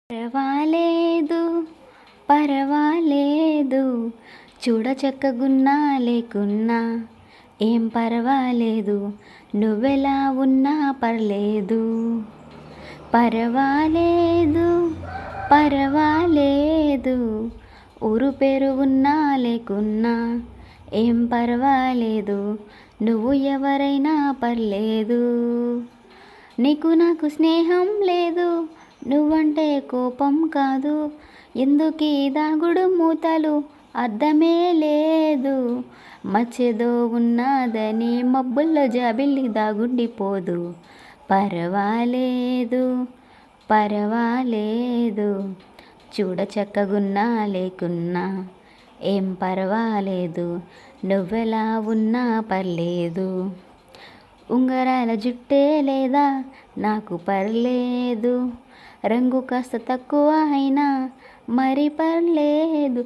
పరవాలేదు పరవాలేదు, చూడచక్కగున్నా లేకున్నా ఏం పర్వాలేదు, నువ్వెలా ఉన్నా పర్లేదు. పరవాలేదు పరవాలేదు, ఊరు పేరు ఉన్నా లేకున్నా ఏం పర్వాలేదు, నువ్వు ఎవరైనా పర్లేదు. నీకు నాకు స్నేహం లేదు, నువ్వంటే కోపం కాదు, ఎందుకీ దాగుడు మూతలు అర్థమే లేదు. మచ్చేదో ఉన్నదని మబ్బుల్లో జాబిల్లి దాగుండిపోదు. పరవాలేదు పరవాలేదు, చూడచక్కగున్నా లేకున్నా ఏం పర్వాలేదు, నువ్వెలా ఉన్నా పర్లేదు. ఉంగరాల జుట్టే లేదా నాకు పర్లేదు, రంగు కాస్త తక్కువ అయినా మరి పర్లేదు.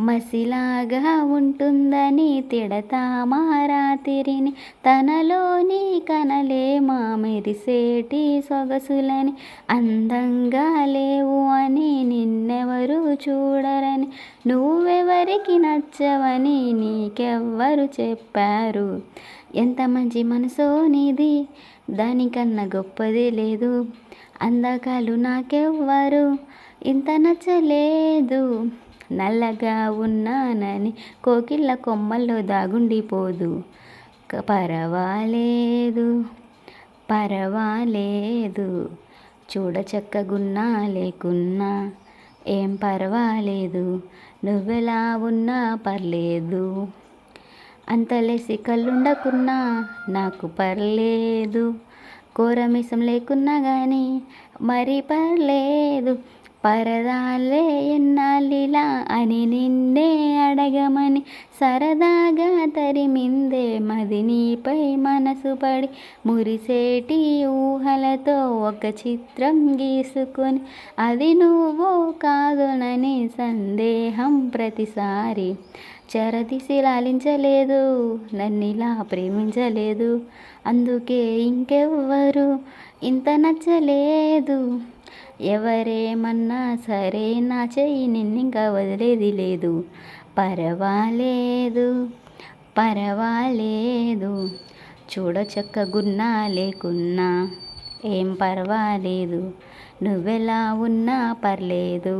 మసిలాగా ఉంటుందని తిడతామా రాత్రిని, తనలోని కనలేమా మెరిసేటి సొగసులని. అందంగా లేవు అని నిన్నెవరు చూడరని, నువ్వెవరికి నచ్చవని నీకెవ్వరు చెప్పారు. ఎంత మంచి మనసో నీది, దానికన్నా గొప్పది లేదు. అందకాలు నాకెవ్వరు ఇంత నచ్చలేదు, నల్లగా ఉన్నానని కోకిళ్ళ కొమ్మల్లో దాగుండిపోదు. పరవాలేదు పరవాలేదు, చూడచక్కగున్నా లేకున్నా ఏం పర్వాలేదు, నువ్వెలా ఉన్నా పర్లేదు. అంతలేసి కళ్ళుండకున్నా నాకు పర్లేదు, కోరమిసం లేకున్నా కానీ మరి పర్లేదు. పరదాలే ఎన్నాళ్ళిలా అని నిన్నే అడగమని సరదాగా తరిమిందే మది నీపై మనసు పడి. మురిసేటి ఊహలతో ఒక చిత్రం గీసుకొని, అది నువ్వో కాదునని సందేహం ప్రతిసారి. చెరదీసి లాలించలేదు, నన్నిలా ప్రేమించలేదు, అందుకే ఇంకెవ్వరు ఇంత నచ్చలేదు. ఎవరేమన్నా సరే నా చెయ్యి నిన్నింకా వదిలేది లేదు. పరవాలేదు పరవాలేదు, చూడచక్కగున్నా లేకున్నా ఏం పర్వాలేదు, నువ్వెలా ఉన్నా పర్లేదు.